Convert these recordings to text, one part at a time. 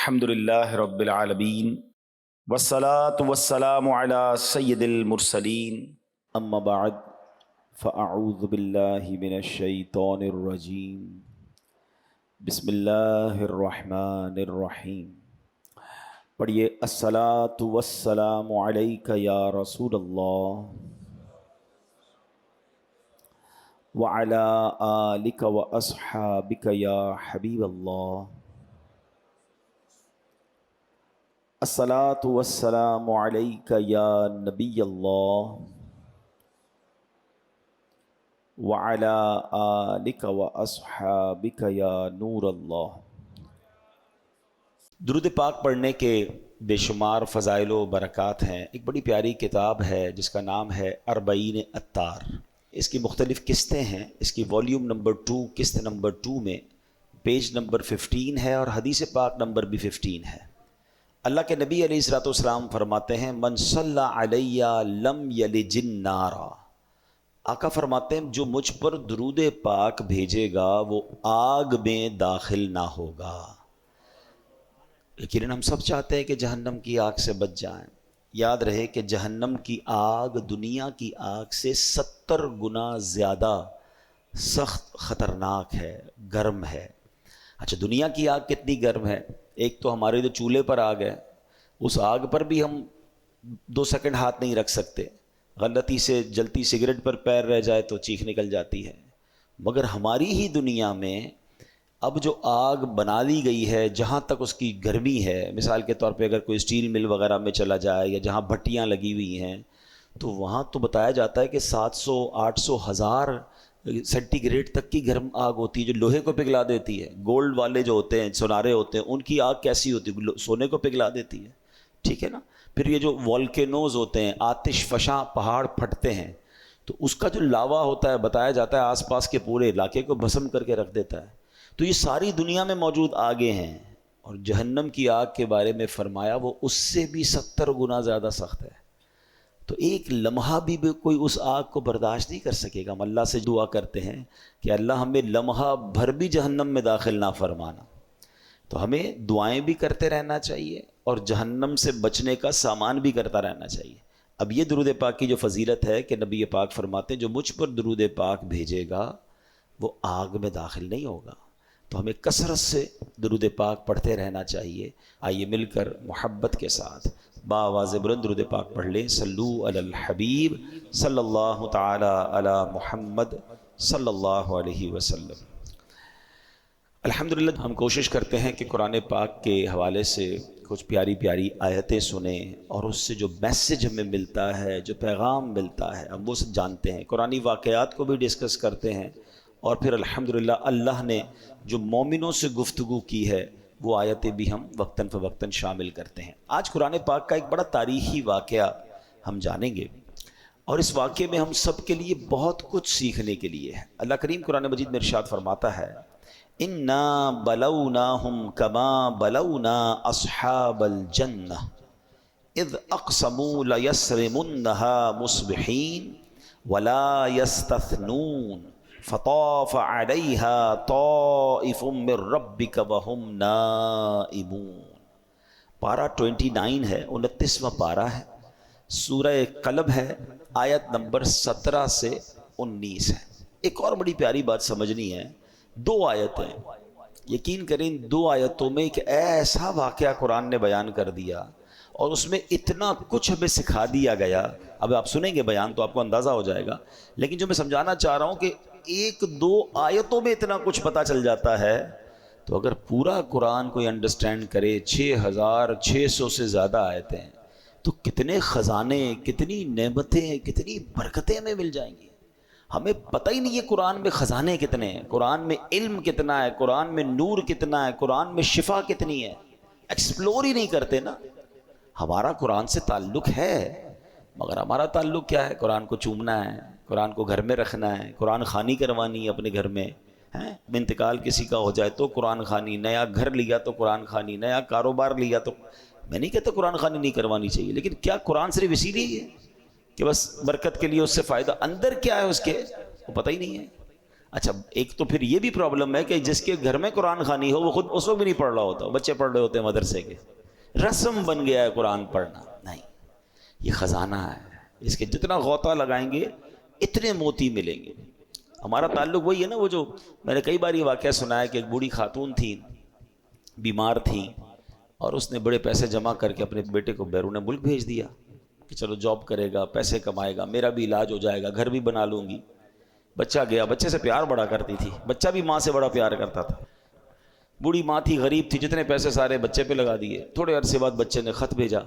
الحمدللہ رب العالمین والصلاة والسلام علی سید المرسلین اما بعد فاعوذ باللہ من الشیطان الرجیم بسم اللہ الرحمن الرحیم۔ پڑھیے الصلاة والسلام علیک یا رسول اللہ وعلی آلک واصحابک یا حبیب اللہ۔ الصلاة والسلام علیک یا نبی اللہ وعلی آلک واصحابک یا نور اللہ۔ درود پاک پڑھنے کے بے شمار فضائل و برکات ہیں۔ ایک بڑی پیاری کتاب ہے جس کا نام ہے اربعین عطار۔ اس کی مختلف قسطیں ہیں۔ اس کی والیوم نمبر 2 قسط نمبر 2 میں پیج نمبر 15 ہے اور حدیث پاک نمبر بھی 15 ہے۔ اللہ کے نبی علیہ الصلوۃ والسلام فرماتے ہیں من صلی علیہ لم یلج النار۔ آقا فرماتے ہیں جو مجھ پر درود پاک بھیجے گا وہ آگ میں داخل نہ ہوگا۔ لیکن ہم سب چاہتے ہیں کہ جہنم کی آگ سے بچ جائیں۔ یاد رہے کہ جہنم کی آگ دنیا کی آگ سے 70 گنا زیادہ سخت خطرناک ہے، گرم ہے۔ اچھا، دنیا کی آگ کتنی گرم ہے؟ ایک تو ہمارے جو چولہے پر آگ ہے، اس آگ پر بھی ہم 2 سیکنڈ ہاتھ نہیں رکھ سکتے۔ غلطی سے جلتی سگریٹ پر پیر رہ جائے تو چیخ نکل جاتی ہے۔ مگر ہماری ہی دنیا میں اب جو آگ بنا لی گئی ہے، جہاں تک اس کی گرمی ہے، مثال کے طور پہ اگر کوئی اسٹیل مل وغیرہ میں چلا جائے یا جہاں بھٹیاں لگی ہوئی ہیں تو وہاں تو بتایا جاتا ہے کہ 700 800 1000 سینٹی گریڈ تک کی گرم آگ ہوتی ہے جو لوہے کو پگھلا دیتی ہے۔ گولڈ والے جو ہوتے ہیں، سونارے ہوتے ہیں، ان کی آگ کیسی ہوتی ہے؟ سونے کو پگھلا دیتی ہے، ٹھیک ہے نا۔ پھر یہ جو والکینوز ہوتے ہیں، آتش فشاں پہاڑ پھٹتے ہیں تو اس کا جو لاوا ہوتا ہے بتایا جاتا ہے آس پاس کے پورے علاقے کو بھسم کر کے رکھ دیتا ہے۔ تو یہ ساری دنیا میں موجود آگیں ہیں، اور جہنم کی آگ کے بارے میں فرمایا وہ اس سے بھی 70 گنا زیادہ سخت ہے۔ تو ایک لمحہ بھی کوئی اس آگ کو برداشت نہیں کر سکے گا۔ ہم اللہ سے دعا کرتے ہیں کہ اللہ ہمیں لمحہ بھر بھی جہنم میں داخل نہ فرمانا۔ تو ہمیں دعائیں بھی کرتے رہنا چاہیے اور جہنم سے بچنے کا سامان بھی کرتا رہنا چاہیے۔ اب یہ درود پاک کی جو فضیلت ہے کہ نبی پاک فرماتے ہیں جو مجھ پر درود پاک بھیجے گا وہ آگ میں داخل نہیں ہوگا۔ تو ہمیں کثرت سے درود پاک پڑھتے رہنا چاہیے۔ آئیے مل کر محبت کے ساتھ بآواز بلند درود پاک پڑھ لیں۔ صلو علی الحبیب صلی اللہ تعالی علی محمد صلی اللہ علیہ وسلم۔ الحمدللہ ہم کوشش کرتے ہیں کہ قرآن پاک کے حوالے سے کچھ پیاری پیاری آیتیں سنیں اور اس سے جو میسج ہمیں ملتا ہے، جو پیغام ملتا ہے، ہم وہ سب جانتے ہیں۔ قرآنی واقعات کو بھی ڈسکس کرتے ہیں اور پھر الحمدللہ اللہ نے جو مومنوں سے گفتگو کی ہے وہ آیتیں بھی ہم وقتاً فوقتاً شامل کرتے ہیں۔ آج قرآن پاک کا ایک بڑا تاریخی واقعہ ہم جانیں گے اور اس واقعے میں ہم سب کے لیے بہت کچھ سیکھنے کے لیے ہے۔ اللہ کریم قرآن مجید میں ارشاد فرماتا ہے اِنَّا بَلَوْنَاهُمْ كَمَا بَلَوْنَا أَصْحَابَ الْجَنَّةِ اِذْ أَقْسَمُوا لَيَسْرِمُنَّهَا مُصْبِحِينَ وَلَا يَسْتَثْنُونَ فطاف علیہا طائف من ربک وہم نائمون۔ پارہ 29 ہے، 29واں پارہ ہے، سورہ قلب ہے، آیت نمبر 17 سے 19 ہے۔ ایک اور بڑی پیاری بات سمجھنی ہے، 2 آیتیں، یقین کریں 2 آیتوں میں ایک ایسا واقعہ قرآن نے بیان کر دیا اور اس میں اتنا کچھ ہمیں سکھا دیا گیا۔ اب آپ سنیں گے بیان تو آپ کو اندازہ ہو جائے گا، لیکن جو میں سمجھانا چاہ رہا ہوں کہ 1-2 آیتوں میں اتنا کچھ پتہ چل جاتا ہے، تو اگر پورا قرآن کوئی انڈرسٹینڈ کرے 6600 سے زیادہ آیتیں ہیں تو کتنے خزانے، کتنی نعمتیں، کتنی برکتیں ہمیں مل جائیں گی۔ ہمیں پتہ ہی نہیں ہے قرآن میں خزانے کتنے ہیں، قرآن میں علم کتنا ہے، قرآن میں نور کتنا ہے، قرآن میں شفا کتنی ہے، ایکسپلور ہی نہیں کرتے نا۔ ہمارا قرآن سے تعلق ہے مگر ہمارا تعلق کیا ہے؟ قرآن کو چومنا ہے، قرآن کو گھر میں رکھنا ہے، قرآن خوانی کروانی ہے اپنے گھر میں، انتقال کسی کا ہو جائے تو قرآن خوانی، نیا گھر لیا تو قرآن خوانی، نیا کاروبار لیا تو، میں نہیں کہتا قرآن خوانی نہیں کروانی چاہیے، لیکن کیا قرآن صرف اسی لیے ہے کہ بس برکت کے لیے اس سے فائدہ؟ اندر کیا ہے اس کے وہ پتہ ہی نہیں ہے۔ اچھا ایک تو پھر یہ بھی پرابلم ہے کہ جس کے گھر میں قرآن خوانی ہو وہ خود اس وقت بھی نہیں پڑھ رہا ہوتا، بچے پڑھ رہے ہوتے ہیں مدرسے کے، رسم بن گیا ہے قرآن پڑھنا. نہیں، یہ خزانہ ہے، اس کے جتنا غوطہ لگائیں گے اتنے موتی ملیں گے. ہمارا تعلق وہی ہے نا، وہ جو میں نے کئی بار یہ واقعہ سنا ہے کہ ایک بوڑھی خاتون تھی، بیمار تھی، اور اس نے بڑے پیسے جمع کر کے اپنے بیٹے کو بیرون ملک بھیج دیا کہ چلو جاب کرے گا، پیسے کمائے گا، میرا بھی علاج ہو جائے گا، گھر بھی بنا لوں گی. بچہ گیا، بچے سے پیار بڑا کرتی تھی، بچہ بھی ماں سے بڑا پیار کرتا تھا. بوڑھی ماں تھی، غریب تھی، جتنے پیسے سارے بچے پہ لگا دیے. تھوڑے عرصے بعد بچے نے خط بھیجا،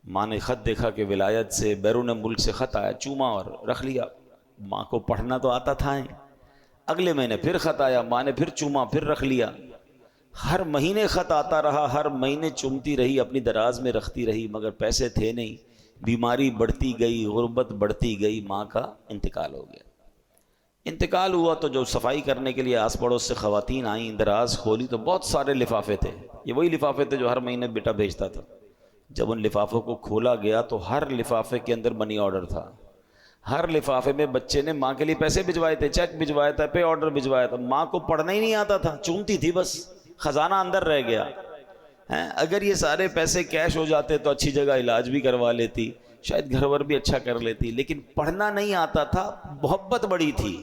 ماں نے خط دیکھا کہ ولایت سے بیرون ملک سے خط آیا، چوما اور رکھ لیا. ماں کو پڑھنا تو آتا تھا. اگلے مہینے پھر خط آیا، ماں نے پھر چوما، پھر رکھ لیا. ہر مہینے خط آتا رہا، ہر مہینے چومتی رہی، اپنی دراز میں رکھتی رہی، مگر پیسے تھے نہیں. بیماری بڑھتی گئی، غربت بڑھتی گئی، ماں کا انتقال ہو گیا. انتقال ہوا تو جو صفائی کرنے کے لیے آس پڑوس سے خواتین آئیں، دراز کھولی تو بہت سارے لفافے تھے. یہ وہی لفافے تھے جو ہر مہینے بیٹا بھیجتا تھا. جب ان لفافوں کو کھولا گیا تو ہر لفافے کے اندر منی آرڈر تھا. ہر لفافے میں بچے نے ماں کے لیے پیسے بھجوائے تھے، چیک بھجوایا تھا، پے آرڈر بھجوایا تھا. ماں کو پڑھنا ہی نہیں آتا تھا، چومتی تھی بس، خزانہ اندر رہ گیا. اگر یہ سارے پیسے کیش ہو جاتے تو اچھی جگہ علاج بھی کروا لیتی، شاید گھر ور بھی اچھا کر لیتی، لیکن پڑھنا نہیں آتا تھا، محبت بڑی تھی.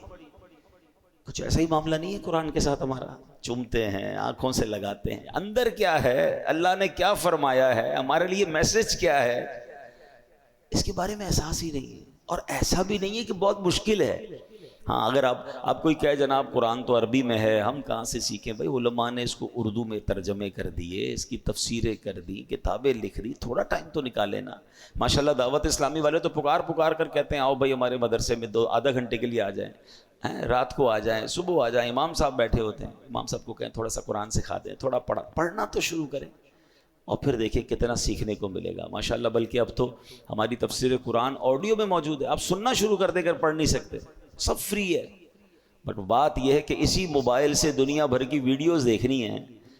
کچھ ایسا ہی معاملہ نہیں ہے قرآن کے ساتھ ہمارا؟ چومتے ہیں، آنکھوں سے لگاتے ہیں، اندر کیا ہے، اللہ نے کیا فرمایا ہے، ہمارے لیے میسج کیا ہے، اس کے بارے میں احساس ہی نہیں ہے. اور ایسا بھی نہیں ہے کہ بہت مشکل ہے. ہاں اگر آپ کوئی کہے جناب قرآن تو عربی میں ہے، ہم کہاں سے سیکھیں؟ بھائی علماء نے اس کو اردو میں ترجمے کر دیے، اس کی تفسیریں کر دی، کتابیں لکھ دی، تھوڑا ٹائم تو نکالے نا. ماشاءاللہ دعوت اسلامی والے تو پکار کر کہتے ہیں آؤ بھائی ہمارے مدرسے میں آدھا گھنٹے کے لیے آ جائیں، رات کو آ جائیں، صبح آ جائیں. امام صاحب بیٹھے ہوتے ہیں، امام صاحب کو کہیں تھوڑا سا قرآن سکھا دیں، تھوڑا پڑھنا تو شروع کریں، اور پھر دیکھیں کتنا سیکھنے کو ملے گا ماشاءاللہ. بلکہ اب تو ہماری تفسیر قرآن آڈیو میں موجود ہے، آپ سننا شروع کر دیں، اگر پڑھ نہیں سکتے سب فری ہے. بٹ بات یہ ہے کہ اسی موبائل سے دنیا بھر کی ویڈیوز دیکھنی ہے،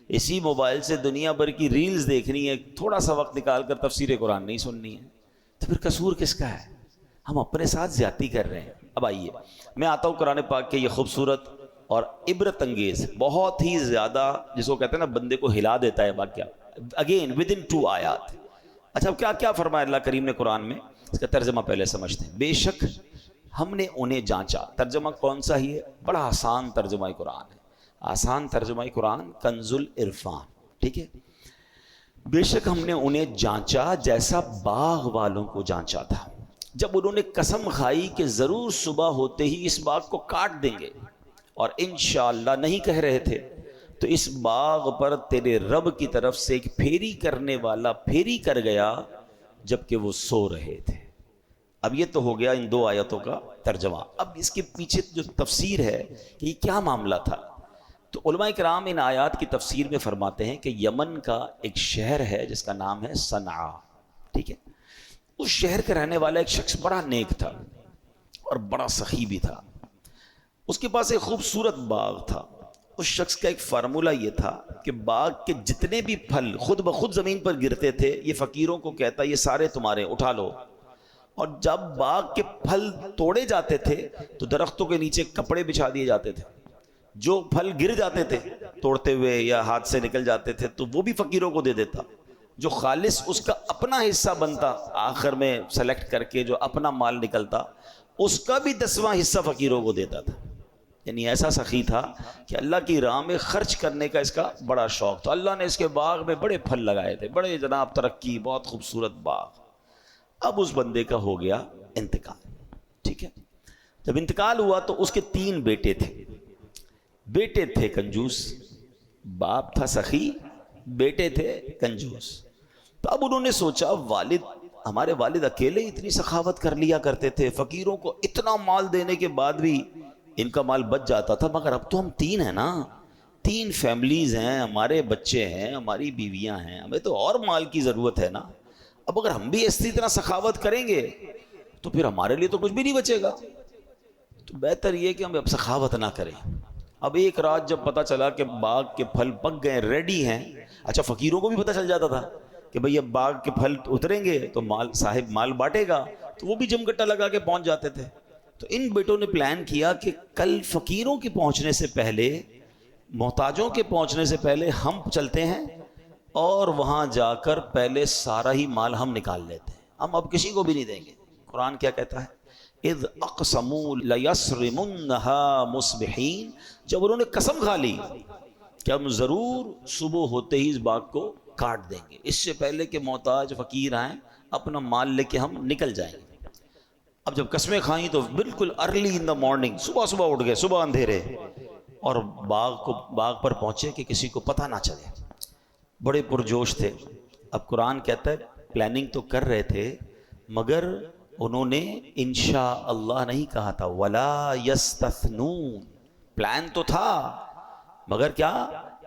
اسی موبائل سے دنیا بھر کی ریلز دیکھنی ہے، تھوڑا سا وقت نکال کر تفسیر قرآن نہیں سننی ہے. تو پھر قصور کس کا ہے؟ ہم اپنے ساتھ زیادتی کر رہے ہیں. اب آئیے میں آتا ہوں قرآن پاک کے یہ خوبصورت اور عبرت انگیز، بہت ہی زیادہ جس کو کہتے ہیں نا بندے کو ہلا دیتا ہے واقعہ، اگین ود ان 2 آیات. اچھا اب کیا فرمایا اللہ کریم نے قرآن میں؟ اس کا ترجمہ پہلے سمجھتے ہیں. بے شک ہم نے انہیں جانچا. ترجمہ کون سا ہی ہے؟ بڑا آسان ترجمہ قرآن ہے، آسان ترجمہ قرآن، کنز العرفان. ٹھیک ہے، بے شک ہم نے انہیں جانچا جیسا باغ والوں کو جانچا تھا، جب انہوں نے قسم کھائی کہ ضرور صبح ہوتے ہی اس باغ کو کاٹ دیں گے، اور انشاءاللہ نہیں کہہ رہے تھے، تو اس باغ پر تیرے رب کی طرف سے ایک پھیری کرنے والا پھیری کر گیا جبکہ وہ سو رہے تھے. اب یہ تو ہو گیا ان 2 آیتوں کا ترجمہ. اب اس کے پیچھے جو تفسیر ہے کہ یہ کیا معاملہ تھا، تو علماء کرام ان آیات کی تفسیر میں فرماتے ہیں کہ یمن کا ایک شہر ہے جس کا نام ہے صنعاء. ٹھیک ہے، اس شہر کا رہنے والا ایک شخص بڑا نیک تھا اور بڑا سخی بھی تھا. اس کے پاس ایک خوبصورت باغ تھا. اس شخص کا ایک فارمولہ یہ تھا کہ باغ کے جتنے بھی پھل خود بخود زمین پر گرتے تھے، یہ فقیروں کو کہتا یہ سارے تمہارے، اٹھا لو. اور جب باغ کے پھل توڑے جاتے تھے تو درختوں کے نیچے کپڑے بچھا دیے جاتے تھے. جو پھل گر جاتے تھے توڑتے ہوئے یا ہاتھ سے نکل جاتے تھے تو وہ بھی فقیروں کو دے دیتا. جو خالص اس کا اپنا حصہ بنتا آخر میں سلیکٹ کر کے، جو اپنا مال نکلتا، اس کا بھی 10واں حصہ فقیروں کو دیتا تھا. یعنی ایسا سخی تھا کہ اللہ کی راہ میں خرچ کرنے کا اس کا بڑا شوق تھا. اللہ نے اس کے باغ میں بڑے پھل لگائے تھے، بڑے جناب ترقی، بہت خوبصورت باغ. اب اس بندے کا ہو گیا انتقال. ٹھیک ہے، جب انتقال ہوا تو اس کے 3 بیٹے تھے. بیٹے تھے کنجوس، باپ تھا سخی، بیٹے تھے کنجوس. تو اب انہوں نے سوچا ہمارے والد اکیلے اتنی سخاوت کر لیا کرتے تھے، فقیروں کو اتنا مال دینے کے بعد بھی ان کا مال بچ جاتا تھا، مگر اب تو ہم 3 ہیں نا، 3 فیملیز ہیں، ہمارے بچے ہیں، ہماری بیویاں ہیں، ہمیں تو اور مال کی ضرورت ہے نا. اب اگر ہم بھی اسی طرح سخاوت کریں گے تو پھر ہمارے لیے تو کچھ بھی نہیں بچے گا. تو بہتر یہ کہ ہم اب سخاوت نہ کریں. اب ایک رات جب پتہ چلا کہ باغ کے پھل پک گئے، ریڈی ہیں. اچھا فقیروں کو بھی پتہ چل جاتا تھا کہ بھئی اب باغ کے پھل اتریں گے تو صاحب مال بانٹے گا، تو وہ بھی جم گٹا لگا کے پہنچ جاتے تھے. تو ان بیٹوں نے پلان کیا کہ کل فقیروں کے پہنچنے سے پہلے، محتاجوں کے پہنچنے سے پہلے ہم چلتے ہیں اور وہاں جا کر پہلے سارا ہی مال ہم نکال لیتے ہیں، ہم اب کسی کو بھی نہیں دیں گے۔ قرآن کیا کہتا ہے؟ اذ اقسموا لیصرمنها مصبحین، جب انہوں نے قسم کھا لی کہ ہم ضرور صبح ہوتے ہی اس باغ کو کاٹ دیں گے، اس سے پہلے کہ محتاج فقیر آئیں اپنا مال لے کے ہم نکل جائیں گے۔ اب جب قسمیں کھائیں تو بالکل ارلی ان دا مارننگ، صبح صبح اٹھ گئے، صبح اندھیرے، اور باغ پر پہنچے کہ کسی کو پتہ نہ چلے، بڑے پرجوش تھے۔ اب قرآن کہتا ہے پلاننگ تو کر رہے تھے مگر انہوں نے انشاء اللہ نہیں کہا تھا، ولا یستثنون، پلان تو تھا مگر کیا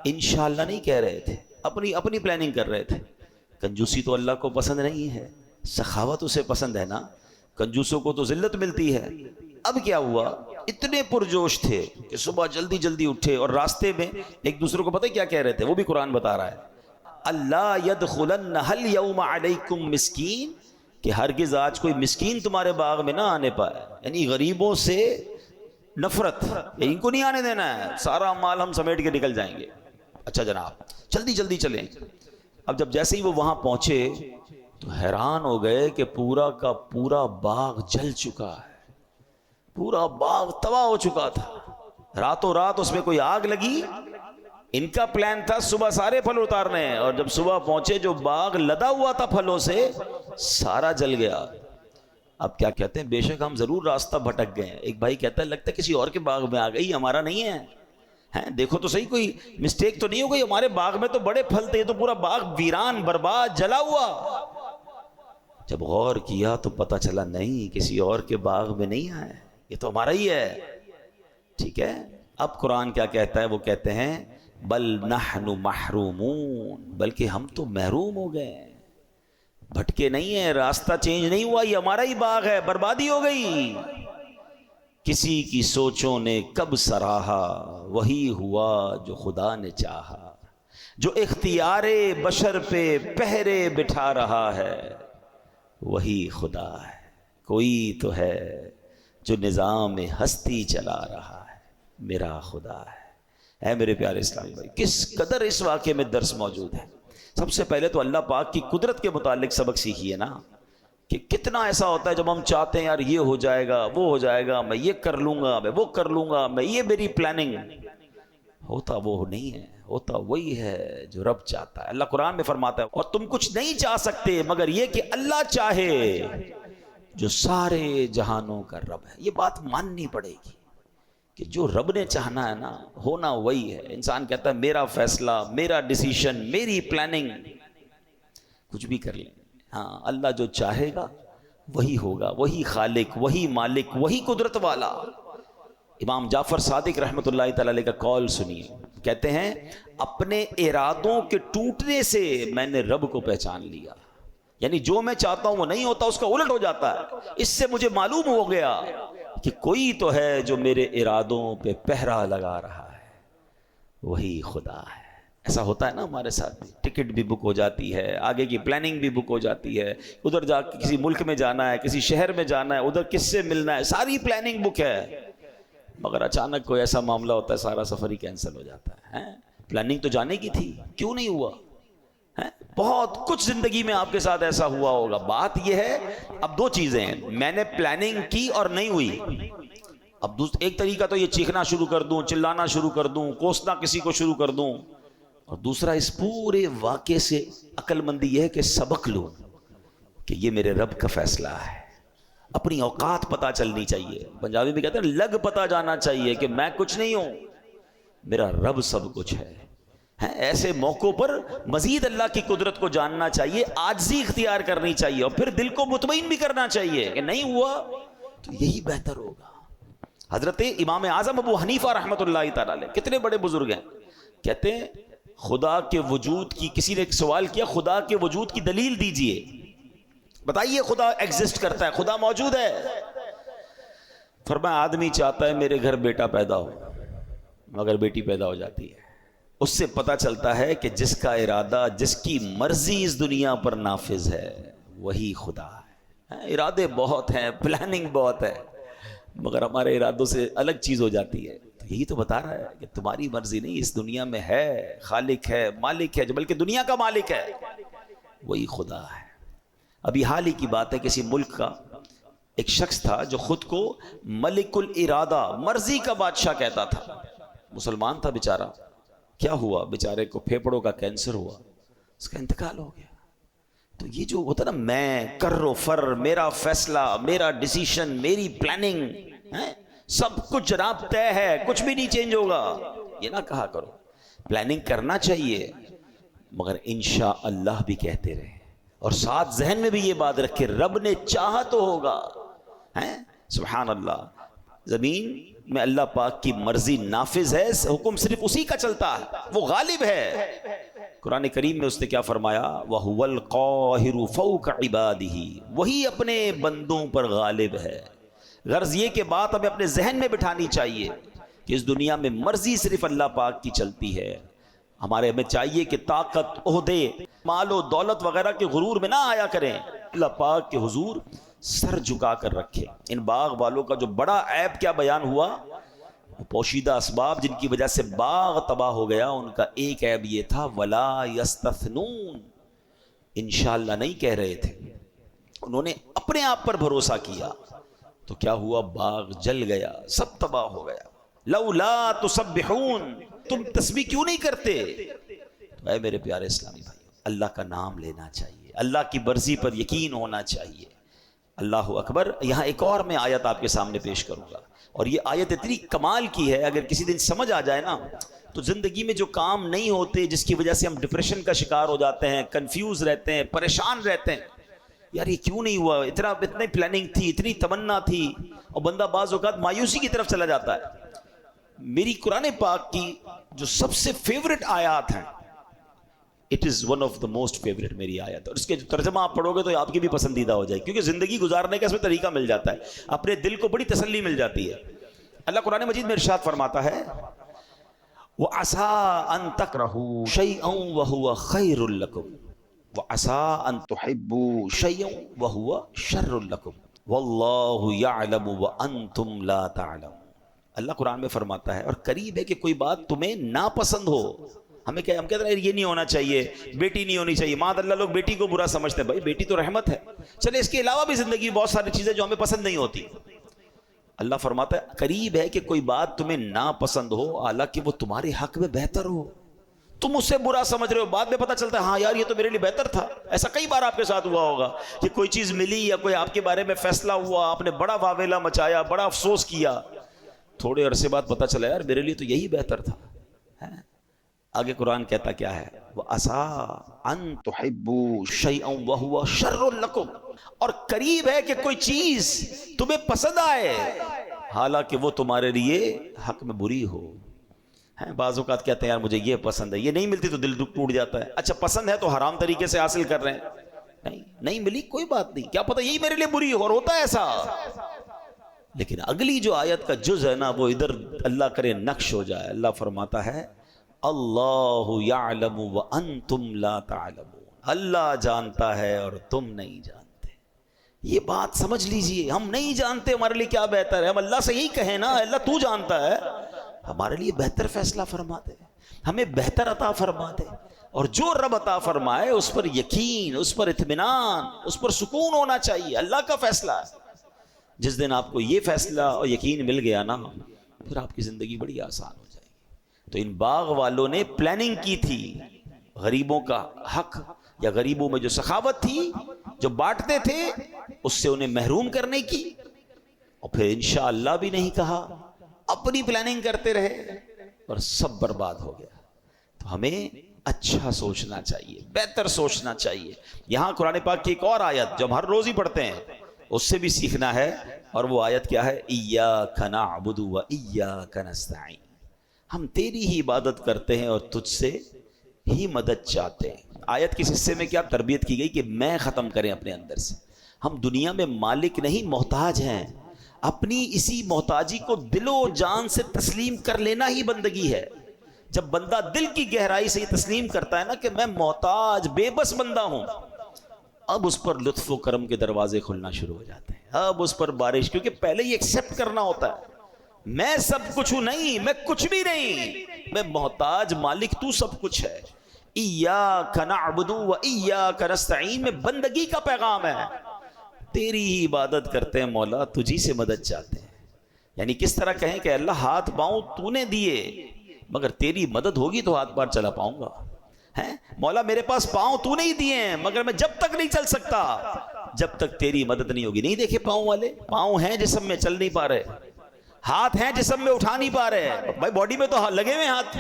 انشاءاللہ نہیں کہہ رہے تھے، اپنی پلاننگ کر رہے تھے۔ کنجوسی تو اللہ کو پسند نہیں ہے، سخاوت اسے پسند ہے نا، کنجوسوں کو تو ذلت ملتی ہے۔ اب کیا ہوا، اتنے پرجوش تھے کہ صبح جلدی جلدی اٹھے، اور راستے میں ایک دوسرے کو پتہ کیا کہہ رہے تھے، وہ بھی قرآن بتا رہا ہے، اللہ یدخلنہ اليوم علیکم مسکین، کہ ہرگز آج کوئی مسکین تمہارے باغ میں نہ آنے پائے، یعنی غریبوں سے نفرت، ان کو نہیں آنے دینا ہے، سارا مال ہم سمیٹ کے نکل جائیں گے۔ اچھا جناب جلدی جلدی چلیں۔ اب جب جیسے ہی وہ وہاں پہنچے تو حیران ہو گئے کہ پورا کا پورا باغ جل چکا ہے، پورا باغ تباہ ہو چکا تھا، راتوں رات اس میں کوئی آگ لگی۔ ان کا پلان تھا صبح سارے پھل اتارنے ہیں، اور جب صبح پہنچے جو باغ لدا ہوا تھا پھلوں سے سارا جل گیا۔ اب کیا کہتے ہیں، بے شک ہم ضرور راستہ بھٹک گئے ہیں۔ ایک بھائی کہتا ہے لگتا ہے کسی اور کے باغ میں آ گئی، ہمارا نہیں ہے، ہیں دیکھو تو صحیح کوئی مسٹیک تو نہیں ہو گئی، ہمارے باغ میں تو بڑے پھل تھے، یہ تو پورا باغ ویران برباد جلا ہوا۔ جب غور کیا تو پتہ چلا نہیں، کسی اور کے باغ میں نہیں آئے، یہ تو ہمارا ہی ہے۔ ٹھیک ہے، اب قرآن کیا کہتا ہے، وہ کہتے ہیں بل نحن محرومون، بلکہ ہم تو محروم ہو گئے، بھٹکے نہیں ہیں، راستہ چینج نہیں ہوا، یہ ہمارا ہی باغ ہے، بربادی ہو گئی۔ کسی کی سوچوں نے کب سراہا، وہی ہوا جو خدا نے چاہا، جو اختیار بشر پہ پہرے بٹھا رہا ہے وہی خدا ہے، کوئی تو ہے جو نظام ہستی چلا رہا ہے، میرا خدا ہے۔ اے میرے پیارے اسلام بھائی، کس قدر اس واقعے میں درس موجود ہے۔ سب سے پہلے تو اللہ پاک کی قدرت کے متعلق سبق سیکھیے نا، کہ کتنا ایسا ہوتا ہے جب ہم چاہتے ہیں یار یہ ہو جائے گا، وہ ہو جائے گا، میں یہ کر لوں گا، میں وہ کر لوں گا، میں یہ میری پلاننگ، ہوتا وہ نہیں ہے، ہوتا وہی ہے جو رب چاہتا ہے۔ اللہ قرآن میں فرماتا ہے اور تم کچھ نہیں چاہ سکتے مگر یہ کہ اللہ چاہے جو سارے جہانوں کا رب ہے۔ یہ بات ماننی پڑے گی کہ جو رب نے چاہنا ہے نا، ہونا وہی ہے۔ انسان کہتا ہے میرا فیصلہ، میرا ڈیسیشن، میری پلاننگ، کچھ بھی کر لیں، ہاں اللہ جو چاہے گا وہی ہوگا، وہی خالق، وہی مالک، وہی قدرت والا۔ امام جعفر صادق رحمۃ اللہ تعالی علیہ کا قول سنیے، کہتے ہیں اپنے ارادوں کے ٹوٹنے سے میں نے رب کو پہچان لیا، یعنی جو میں چاہتا ہوں وہ نہیں ہوتا، اس کا الٹ ہو جاتا ہے۔ اس سے مجھے معلوم ہو گیا کہ کوئی تو ہے جو میرے ارادوں پہ پہرا لگا رہا ہے، وہی خدا ہے۔ ایسا ہوتا ہے نا ہمارے ساتھ بھی، ٹکٹ بھی بک ہو جاتی ہے، آگے کی پلاننگ بھی بک ہو جاتی ہے، ادھر جا کے کسی ملک میں جانا ہے، کسی شہر میں جانا ہے، ادھر کس سے ملنا ہے، ساری پلاننگ بک ہے، مگر اچانک کوئی ایسا معاملہ ہوتا ہے سارا سفر ہی کینسل ہو جاتا ہے۔ پلاننگ تو جانے کی تھی، کیوں نہیں ہوا؟ بہت کچھ زندگی میں آپ کے ساتھ ایسا ہوا ہوگا۔ بات یہ ہے، اب دو چیزیں ہیں، میں نے پلاننگ کی اور نہیں ہوئی۔ اب ایک طریقہ تو یہ چیخنا شروع کر دوں، چلانا شروع کر دوں، کوسنا کسی کو شروع کر دوں، اور دوسرا اس پورے واقعے سے عقل مندی یہ ہے کہ سبق لوں کہ یہ میرے رب کا فیصلہ ہے۔ اپنی اوقات پتہ چلنی چاہیے، پنجابی میں کہتے ہیں لگ پتہ جانا چاہیے کہ میں کچھ نہیں ہوں، میرا رب سب کچھ ہے۔ ایسے موقعوں پر مزید اللہ کی قدرت کو جاننا چاہیے، عاجزی اختیار کرنی چاہیے، اور پھر دل کو مطمئن بھی کرنا چاہیے کہ نہیں ہوا تو یہی بہتر ہوگا۔ حضرت امام اعظم ابو حنیفہ رحمۃ اللہ تعالی علیہ کتنے بڑے بزرگ ہیں، کہتے ہیں خدا کے وجود کی، کسی نے ایک سوال کیا خدا کے وجود کی دلیل دیجئے، بتائیے خدا ایگزسٹ کرتا ہے، خدا موجود ہے؟ فرمایا آدمی چاہتا ہے میرے گھر بیٹا پیدا ہو، مگر بیٹی پیدا ہو جاتی ہے، اس سے پتہ چلتا ہے کہ جس کا ارادہ، جس کی مرضی اس دنیا پر نافذ ہے وہی خدا ہے۔ ارادے بہت ہیں، پلاننگ بہت ہے، مگر ہمارے ارادوں سے الگ چیز ہو جاتی ہے. تو یہی تو بتا رہا ہے کہ تمہاری مرضی نہیں، اس دنیا میں ہے خالق ہے، مالک ہے، جو بلکہ دنیا کا مالک ہے وہی خدا ہے. ابھی حال ہی کی بات ہے، کسی ملک کا ایک شخص تھا جو خود کو ملک الارادہ، مرضی کا بادشاہ کہتا تھا. مسلمان تھا بیچارہ. کیا ہوا؟ بیچارے کو پھیپڑوں کا کینسر ہوا، اس کا انتقال ہو گیا. تو یہ جو ہوتا نا میں کر و فر، میرا فیصلہ، میرا ڈیسیشن، میری پلاننگ، سب کچھ جناب طے ہے، کچھ بھی نہیں چینج ہوگا، یہ نہ کہا کرو. پلاننگ کرنا چاہیے مگر انشاءاللہ بھی کہتے رہے، اور ساتھ ذہن میں بھی یہ بات رکھے رب نے چاہا تو ہوگا. سبحان اللہ. زمین میں اللہ پاک کی مرضی نافذ ہے، حکم صرف اسی کا چلتا ہے، وہ غالب ہے. قرآن کریم میں اس نے کیا فرمایا؟ وَهُوَ الْقَاهِرُ فَوْقَ عِبَادِهِ، وہی اپنے بندوں پر غالب ہے. غرض یہ کہ بات ہمیں اپنے ذہن میں بٹھانی چاہیے کہ اس دنیا میں مرضی صرف اللہ پاک کی چلتی ہے. ہمیں چاہیے کہ طاقت، عہدے، مال و دولت وغیرہ کے غرور میں نہ آیا کریں، اللہ پاک کے حضور سر جھکا کر رکھے. ان باغ والوں کا جو بڑا عیب کیا بیان ہوا، پوشیدہ اسباب جن کی وجہ سے باغ تباہ ہو گیا، ان کا ایک عیب یہ تھا وَلَا يَسْتَثْنُونَ، انشاءاللہ نہیں کہہ رہے تھے. انہوں نے اپنے آپ پر بھروسہ کیا تو کیا ہوا؟ باغ جل گیا، سب تباہ ہو گیا. لَوْلَا تُسَبِّحُونَ، تم تسبیح کیوں نہیں کرتے؟ تو اے میرے پیارے اسلامی بھائی، اللہ کا نام لینا چاہیے، اللہ کی مرضی پر یقین ہونا چاہیے. اللہ اکبر. یہاں ایک اور میں آیت آپ کے سامنے پیش کروں گا، اور یہ آیت اتنی کمال کی ہے، اگر کسی دن سمجھ آ جائے نا تو زندگی میں جو کام نہیں ہوتے، جس کی وجہ سے ہم ڈپریشن کا شکار ہو جاتے ہیں، کنفیوز رہتے ہیں، پریشان رہتے ہیں، یار یہ کیوں نہیں ہوا، اتنی پلاننگ تھی، اتنی تمنا تھی، اور بندہ بعض اوقات مایوسی کی طرف چلا جاتا ہے. میری قرآن پاک کی جو سب سے فیورٹ آیات ہیں، it is one of the most favourite میری آیت، اور اس کے جو ترجمہ آپ پڑھو گے تو آپ کی بھی پسندیدہ ہو جائے، کیونکہ زندگی گزارنے کا اس میں طریقہ مل جاتا ہے، اپنے دل کو بڑی تسلی مل جاتی ہے. اللہ قرآن مجید میں ارشاد فرماتا ہے وَعَسَىٰ أَن تَكْرَهُوا شَيْئًا وَهُوَ خَيْرٌ لَكُمْ وَعَسَىٰ أَن تُحِبُّوا شَيْئًا وَهُوَ شَرٌّ لَكُمْ وَاللَّهُ يَعْلَمُ وَأَنْتُمْ لَا تَعْلَمُونَ. اللہ قرآن میں فرماتا ہے اور قریب ہے کہ کوئی بات تمہیں ناپسند ہو. ہم کہتے ہیں یہ نہیں ہونا چاہیے، بیٹی نہیں ہونی چاہیے، ماں اللہ لوگ بیٹی کو برا سمجھتے ہیں. بھائی بیٹی تو رحمت ہے، چلے اس کے علاوہ بھی زندگی بہت ساری چیزیں جو ہمیں پسند نہیں ہوتی. اللہ فرماتا ہے قریب ہے کہ کوئی بات تمہیں ناپسند ہو، حالانکہ وہ تمہارے حق میں بہتر ہو. تم اس سے برا سمجھ رہے ہو، بعد میں پتہ چلتا ہے ہاں یار یہ تو میرے لیے بہتر تھا. ایسا کئی بار آپ کے ساتھ ہوا ہوگا کہ کوئی چیز ملی یا کوئی آپ کے بارے میں فیصلہ ہوا، آپ نے بڑا واویلا مچایا، بڑا افسوس کیا، تھوڑے عرصے بعد پتہ چلا یار میرے لیے تو یہی بہتر تھا. آگے قرآن کہتا کیا ہے؟ وَعَسَىٰ أَن تُحِبُّوا شَيْئًا وَهُوَ شَرٌّ لَكُمْ، اور قریب ہے کہ کوئی چیز تمہیں پسند آئے حالانکہ وہ تمہارے لیے حق میں بری ہو. بعض اوقات کہتے ہیں یار مجھے یہ پسند ہے، یہ نہیں ملتی تو دل ٹوٹ جاتا ہے. اچھا پسند ہے تو حرام طریقے سے حاصل کر رہے ہیں، نہیں ملی کوئی بات نہیں، کیا پتہ یہی میرے لیے بری ہو، اور ہوتا ہے ایسا. لیکن اگلی جو آیت کا جز ہے نا، وہ ادھر اللہ کرے نقش ہو جائے. اللہ فرماتا ہے اللہ یعلم وانتم لا تعلمون، اللہ جانتا ہے اور تم نہیں جانتے. یہ بات سمجھ لیجئے، ہم نہیں جانتے ہمارے لیے کیا بہتر ہے. ہم اللہ سے یہی کہیں نا اللہ تو جانتا ہے، ہمارے لیے بہتر فیصلہ فرما دے، ہمیں بہتر عطا فرما دے. اور جو رب عطا فرمائے اس پر یقین، اس پر اطمینان، اس پر سکون ہونا چاہیے. اللہ کا فیصلہ ہے. جس دن آپ کو یہ فیصلہ اور یقین مل گیا نا، پھر آپ کی زندگی بڑی آسان ہو جائے گی. تو ان باغ والوں نے پلاننگ کی تھی، غریبوں کا حق یا غریبوں میں جو سخاوت تھی، جو بانٹتے تھے، اس سے انہیں محروم کرنے کی، اور پھر انشاءاللہ بھی نہیں کہا، اپنی پلاننگ کرتے رہے اور سب برباد ہو گیا. تو ہمیں اچھا سوچنا چاہیے، بہتر سوچنا چاہیے. یہاں قرآن پاک کی ایک اور آیت جو ہم ہر روز ہی پڑھتے ہیں، اس سے بھی سیکھنا ہے، اور وہ آیت کیا ہے؟ ایاک نعبد و ایاک نستعین، ہم تیری ہی عبادت کرتے ہیں اور تجھ سے ہی مدد چاہتے ہیں. آیت کے حصے میں کیا تربیت کی گئی کہ میں ختم کریں اپنے اندر سے. ہم دنیا میں مالک نہیں محتاج ہیں. اپنی اسی محتاجی کو دل و جان سے تسلیم کر لینا ہی بندگی ہے. جب بندہ دل کی گہرائی سے یہ تسلیم کرتا ہے نا کہ میں محتاج بے بس بندہ ہوں، اب اس پر لطف و کرم کے دروازے کھلنا شروع ہو جاتے ہیں. اب اس پر بارش، کیونکہ پہلے یہ ایکسیپٹ کرنا ہوتا ہے میں سب کچھ ہوں نہیں، میں کچھ بھی نہیں، میں محتاج، مالک تو سب کچھ ہے. ایاک نعبد و ایاک نستعین میں بندگی کا پیغام ہے. تیری ہی عبادت کرتے ہیں مولا، تجھی سے مدد چاہتے ہیں. یعنی کس طرح کہیں کہ اللہ ہاتھ پاؤں تو نے دیے، مگر تیری مدد ہوگی تو ہاتھ پار چلا پاؤں گا. ہیں مولا میرے پاس پاؤں تو نہیں دیے ہیں، مگر میں جب تک نہیں چل سکتا جب تک تیری مدد نہیں ہوگی. نہیں دیکھے پاؤں والے، پاؤں ہیں جسم میں چل نہیں پا رہے، ہاتھ ہیں جسم میں اٹھا نہیں پا رہے، بھائی باڈی میں تو لگے ہوئے ہاتھ،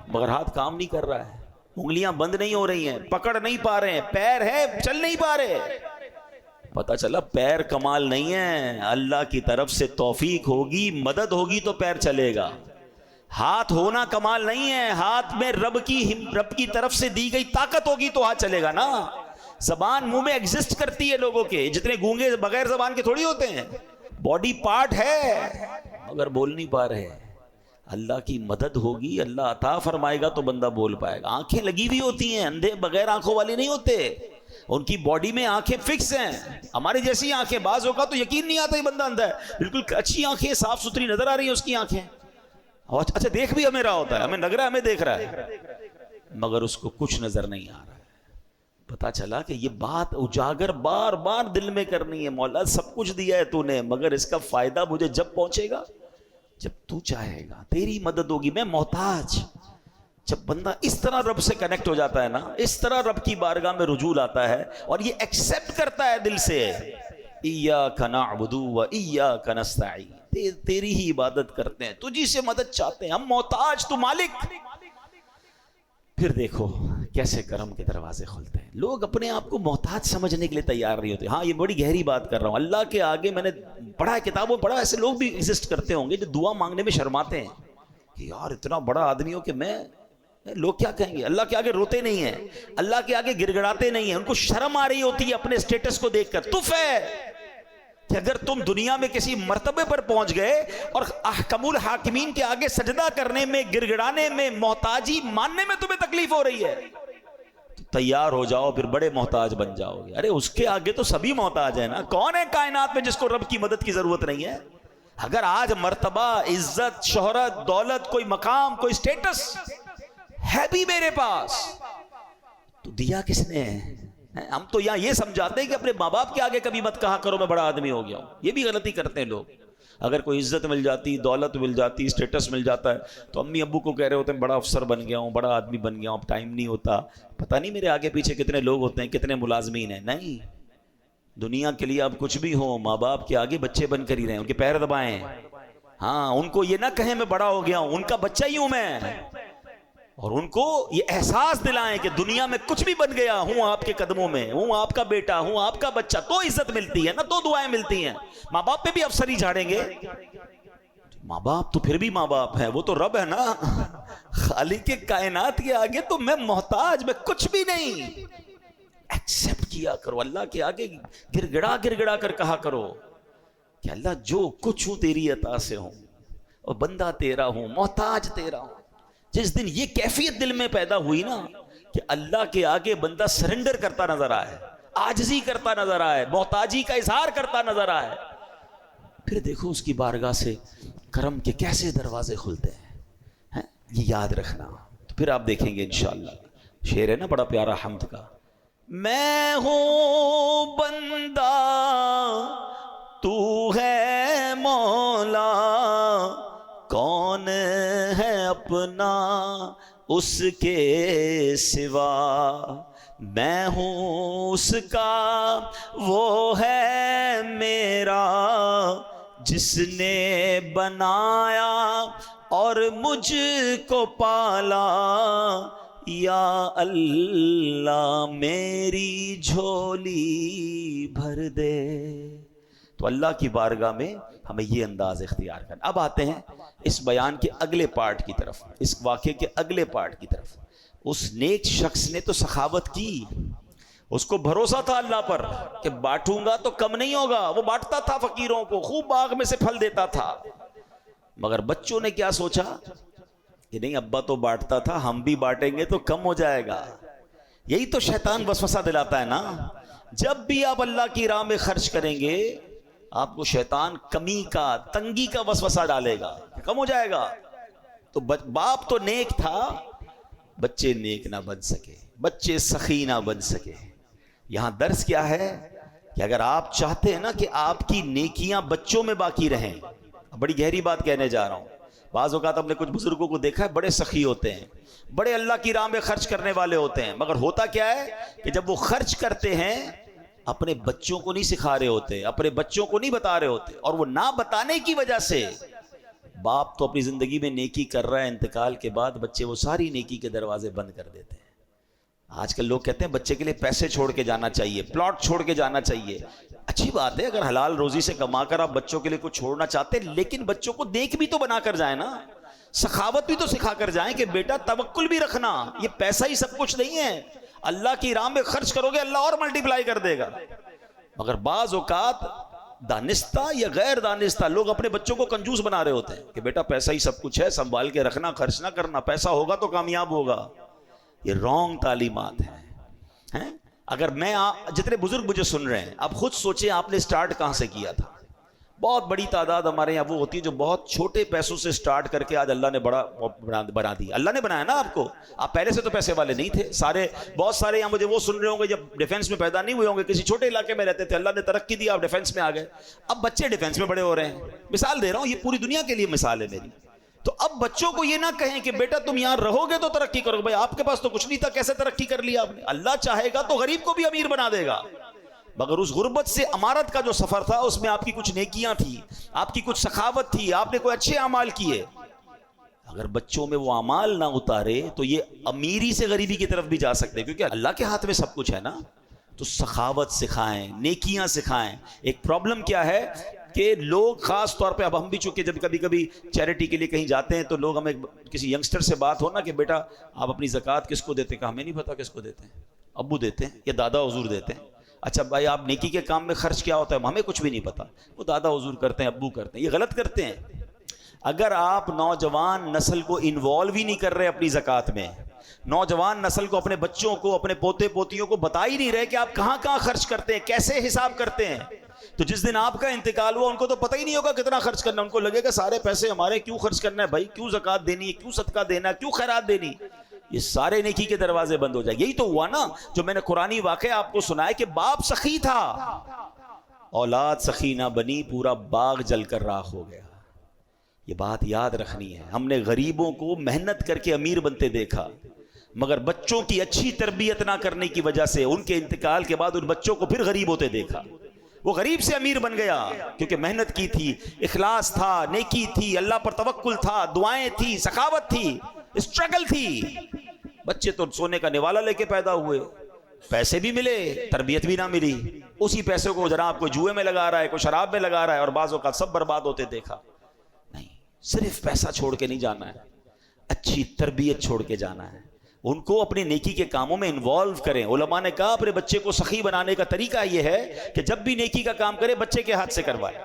مگر ہاتھ کام نہیں کر رہا ہے، انگلیاں بند نہیں ہو رہی ہیں، پکڑ نہیں پا رہے ہیں، پیر ہے چل نہیں پا رہے. پتہ چلا پیر کمال نہیں ہے، اللہ کی طرف سے توفیق ہوگی، مدد ہوگی تو پیر چلے گا. ہاتھ ہونا کمال نہیں ہے، ہاتھ میں رب کی طرف سے دی گئی طاقت ہوگی تو ہاتھ چلے گا نا. زبان منہ میں ایگزسٹ کرتی ہے لوگوں کے، جتنے گونگے بغیر زبان کے تھوڑی ہوتے ہیں. باڈی پارٹ ہے مگر بول نہیں پا رہے. اللہ کی مدد ہوگی، اللہ عطا فرمائے گا تو بندہ بول پائے گا. آنکھیں لگی ہوئی ہوتی ہیں، اندھے بغیر آنکھوں والے نہیں ہوتے، ان کی باڈی میں آنکھیں فکس ہیں. ہماری جیسی آنکھیں، بعض ہوگا تو یقین نہیں آتا یہ بندہ اندھا ہے، بالکل اچھی آنکھیں صاف ستھری نظر آ رہی ہیں اس کی آنکھیں، اچھا دیکھ بھی ہمیں رہا ہوتا ہے، ہمیں لگ رہا ہے ہمیں دیکھ رہا ہے، مگر اس کو کچھ نظر نہیں آ رہا ہے. پتا چلا کہ یہ بات اجاگر بار بار دل میں کرنی ہے، مولا سب کچھ دیا ہے تو نے، مگر اس کا فائدہ مجھے جب پہنچے گا جب تو چاہے گا، تیری مدد ہوگی، میں محتاج. جب بندہ اس طرح رب سے کنیکٹ ہو جاتا ہے نا، اس طرح رب کی بارگاہ میں رجوع لاتا ہے اور یہ ایکسیپٹ کرتا ہے دل سے، ایاک نعبد و ایاک نستعین، تیری ہی عبادت کرتے ہیں، تجھی سے مدد چاہتے ہیں، ہم محتاج، تو مالک. پھر دیکھو کیسے کرم کے دروازے کھلتے ہیں. لوگ اپنے آپ کو محتاج سمجھنے کے لیے تیار نہیں ہوتے. ہاں یہ بڑی گہری بات کر رہا ہوں، اللہ کے آگے میں نے پڑھا ہے، کتابوں پڑھا، ایسے لوگ بھی ایگزسٹ کرتے ہوں گے جو دعا مانگنے میں شرماتے ہیں کہ یار اتنا بڑا آدمی ہو کہ میں، لوگ کیا کہیں گے. اللہ کے آگے روتے نہیں ہیں، اللہ کے آگے گڑ گڑاتے نہیں ہیں، ان کو شرم آ رہی ہوتی ہے اپنے اسٹیٹس کو دیکھ کر. تف ہے کہ اگر تم دنیا میں کسی مرتبے پر پہنچ گئے اور احکم الحاکمین کے آگے سجدہ کرنے میں، گڑ گڑانے میں، محتاجی ماننے میں تمہیں تکلیف ہو رہی ہے، تو تیار ہو جاؤ، پھر بڑے محتاج بن جاؤ گے. ارے اس کے آگے تو سبھی محتاج ہیں نا، کون ہے کائنات میں جس کو رب کی مدد کی ضرورت نہیں ہے. اگر آج مرتبہ، عزت، شہرت، دولت، کوئی مقام، کوئی اسٹیٹس ہے بھی میرے پاس تو دیا کس نے ہے؟ ہم تو یہاں یہ سمجھاتے ہیں کہ اپنے ماں باپ کے آگے کبھی مت کہا کرو میں بڑا آدمی ہو گیا ہوں. یہ بھی غلطی کرتے ہیں لوگ. اگر کوئی عزت مل جاتی، دولت مل جاتی، اسٹیٹس مل جاتا ہے تو امی ابو کو کہہ رہے ہوتے ہیں بڑا افسر بن گیا ہوں، بڑا آدمی بن گیا ہوں، اب ٹائم نہیں ہوتا، پتہ نہیں میرے آگے پیچھے کتنے لوگ ہوتے ہیں، کتنے ملازمین ہیں. نہیں، دنیا کے لیے آپ کچھ بھی ہوں، ماں باپ کے آگے بچے بن کر ہی رہیں، ان کے پیر دبائیں. ہاں ان کو یہ نہ کہیں میں بڑا ہو گیا ہوں، ان کا بچہ ہی ہوں میں، اور ان کو یہ احساس دلائیں کہ دنیا میں کچھ بھی بن گیا ہوں آپ کے قدموں میں، ہوں آپ کا بیٹا، ہوں آپ کا بچہ، تو عزت ملتی ہے نا، تو دعائیں ملتی ہیں. ماں باپ پہ بھی افسر ہی جھاڑیں گے، ماں باپ تو پھر بھی ماں باپ ہیں، وہ تو رب ہے نا، خالق کائنات کے آگے تو میں محتاج، میں کچھ بھی نہیں. ایکسیپٹ کیا کرو، اللہ کے آگے گڑ گڑا کر کہا کرو کہ اللہ جو کچھ ہوں تیری عطا سے ہوں، اور بندہ تیرا ہوں، محتاج تیرا ہوں. جس دن یہ کیفیت دل میں پیدا ہوئی نا کہ اللہ کے آگے بندہ سرنڈر کرتا نظر آئے، عاجزی کرتا نظر آئے، محتاجی کا اظہار کرتا نظر آئے، پھر دیکھو اس کی بارگاہ سے کرم کے کیسے دروازے کھلتے ہیں. یہ یاد رکھنا. تو پھر آپ دیکھیں گے انشاءاللہ. شعر ہے نا بڑا پیارا حمد کا، میں ہوں بندہ تو ہے مولا، کون ہے اپنا اس کے سوا، میں ہوں اس کا وہ ہے میرا جس نے بنایا اور مجھ کو پالا، یا اللہ میری جھولی بھر دے. تو اللہ کی بارگاہ میں ہمیں یہ انداز اختیار کرنا. اب آتے ہیں اس بیان کے اگلے پارٹ کی طرف، اس واقعے کے اگلے پارٹ کی طرف. اس نیک شخص نے تو سخاوت کی، اس کو بھروسہ تھا اللہ پر کہ بانٹوں گا تو کم نہیں ہوگا، وہ بانٹتا تھا فقیروں کو، خوب باغ میں سے پھل دیتا تھا. مگر بچوں نے کیا سوچا کہ نہیں ابا تو بانٹتا تھا، ہم بھی بانٹیں گے تو کم ہو جائے گا. یہی تو شیطان وسوسہ دلاتا ہے نا. جب بھی آپ اللہ کی راہ میں خرچ کریں گے آپ کو شیطان کمی کا، تنگی کا وسوسہ ڈالے گا کہ کم ہو جائے گا. تو باپ تو نیک تھا، بچے نیک نہ بن سکے، بچے سخی نہ بن سکے. یہاں درس کیا ہے کہ اگر آپ چاہتے ہیں نا کہ آپ کی نیکیاں بچوں میں باقی رہیں، بڑی گہری بات کہنے جا رہا ہوں. بعض اوقات ہم نے کچھ بزرگوں کو دیکھا ہے بڑے سخی ہوتے ہیں، بڑے اللہ کی راہ میں خرچ کرنے والے ہوتے ہیں، مگر ہوتا کیا ہے کہ جب وہ خرچ کرتے ہیں اپنے بچوں کو نہیں سکھا رہے ہوتے، اپنے بچوں کو نہیں بتا رہے ہوتے، اور وہ نہ بتانے کی وجہ سے باپ تو اپنی زندگی میں نیکی کر رہا ہے، انتقال کے بعد بچے وہ ساری نیکی کے دروازے بند کر دیتے ہیں. آج کل لوگ کہتے ہیں بچے کے لیے پیسے چھوڑ کے جانا چاہیے، پلاٹ چھوڑ کے جانا چاہیے. اچھی بات ہے اگر حلال روزی سے کما کر آپ بچوں کے لیے کچھ چھوڑنا چاہتے ہیں، لیکن بچوں کو دیکھ بھی تو بنا کر جائیں نا، سخاوت بھی تو سکھا کر جائیں کہ بیٹا توکل بھی رکھنا، یہ پیسہ ہی سب کچھ نہیں ہے، اللہ کی راہ میں خرچ کرو گے اللہ اور ملٹیپلائی کر دے گا. مگر بعض اوقات دانستہ یا غیر دانستہ لوگ اپنے بچوں کو کنجوس بنا رہے ہوتے ہیں کہ بیٹا پیسہ ہی سب کچھ ہے، سنبھال کے رکھنا، خرچ نہ کرنا، پیسہ ہوگا تو کامیاب ہوگا. یہ رانگ تعلیمات ہیں. اگر میں جتنے بزرگ مجھے سن رہے ہیں، آپ خود سوچیں آپ نے سٹارٹ کہاں سے کیا تھا. بہت بڑی تعداد ہمارے یہاں وہ ہوتی ہے جو بہت چھوٹے پیسوں سے سٹارٹ کر کے آج اللہ نے بڑا بنا دی. اللہ نے بنایا نا آپ کو، آپ پہلے سے تو پیسے والے نہیں تھے. بہت سارے یہاں مجھے وہ سن رہے ہوں گے جب ڈیفنس میں پیدا نہیں ہوئے ہوں گے، کسی چھوٹے علاقے میں رہتے تھے، اللہ نے ترقی دی، آپ ڈیفنس میں آ گئے، اب بچے ڈیفنس میں بڑے ہو رہے ہیں. مثال دے رہا ہوں، یہ پوری دنیا کے لیے مثال ہے میری. تو اب بچوں کو یہ نہ کہیں کہ بیٹا تم یہاں رہو گے تو ترقی کرو گے. بھائی آپ کے پاس تو کچھ نہیں تھا، کیسے ترقی کر لیا آپ نے؟ اللہ چاہے گا تو غریب کو بھی امیر بنا دے گا. مگر اس غربت سے امارت کا جو سفر تھا اس میں آپ کی کچھ نیکیاں تھی، آپ کی کچھ سخاوت تھی، آپ نے کوئی اچھے اعمال کیے. اگر بچوں میں وہ اعمال نہ اتارے تو یہ امیری سے غریبی کی طرف بھی جا سکتے، کیونکہ اللہ کے ہاتھ میں سب کچھ ہے نا. تو سخاوت سکھائیں، نیکیاں سکھائیں. ایک پرابلم کیا ہے کہ لوگ خاص طور پہ، اب ہم بھی چونکہ جب کبھی کبھی چیریٹی کے لیے کہیں جاتے ہیں تو لوگ ہمیں، کسی ینگسٹر سے بات ہو نا کہ بیٹا آپ اپنی زکوٰۃ کس کو دیتے ہیں، کہ ہمیں نہیں پتا کس کو دیتے ہیں، ابو دیتے ہیں یا دادا حضور دیتے ہیں. اچھا بھائی آپ نیکی کے کام میں خرچ کیا ہوتا ہے، ہمیں کچھ بھی نہیں پتا، وہ دادا حضور کرتے ہیں، ابو کرتے ہیں. یہ غلط کرتے ہیں. اگر آپ نوجوان نسل کو انوالو ہی نہیں کر رہے اپنی زکوٰۃ میں، نوجوان نسل کو، اپنے بچوں کو، اپنے پوتے پوتیوں کو بتا ہی نہیں رہے کہ آپ کہاں کہاں خرچ کرتے ہیں، کیسے حساب کرتے ہیں، تو جس دن آپ کا انتقال ہوا ان کو تو پتہ ہی نہیں ہوگا کتنا خرچ کرنا. ان کو لگے گا سارے پیسے ہمارے، کیوں خرچ کرنا ہے بھائی، کیوں زکوٰۃ دینی ہے، کیوں صدقہ دینا ہے، کیوں خیرات دینی. یہ سارے نیکی کے دروازے بند ہو جائے. یہی تو ہوا نا جو میں نے قرآنی واقعہ آپ کو سنایا کہ باپ سخی تھا، اولاد سخی نہ بنی، پورا باغ جل کر راکھ ہو گیا. یہ بات یاد رکھنی ہے. ہم نے غریبوں کو محنت کر کے امیر بنتے دیکھا، مگر بچوں کی اچھی تربیت نہ کرنے کی وجہ سے ان کے انتقال کے بعد ان بچوں کو پھر غریب ہوتے دیکھا. وہ غریب سے امیر بن گیا کیونکہ محنت کی تھی، اخلاص تھا، نیکی تھی، اللہ پر توکل تھا، دعائیں تھی، سخاوت تھی، اسٹرگل تھی. بچے تو سونے کا نوالا لے کے پیدا ہوئے، پیسے بھی ملے، تربیت بھی نہ ملی. اسی پیسے کو جناب کوئی جوئے میں لگا رہا ہے، کوئی شراب میں لگا رہا ہے، اور بعضوں کا سب برباد ہوتے دیکھا. نہیں، صرف پیسہ چھوڑ کے نہیں جانا ہے، اچھی تربیت چھوڑ کے جانا ہے. ان کو اپنی نیکی کے کاموں میں انوالو کریں. علماء نے کہا اپنے بچے کو سخی بنانے کا طریقہ یہ ہے کہ جب بھی نیکی کا کام کرے بچے کے ہاتھ سے کروائے،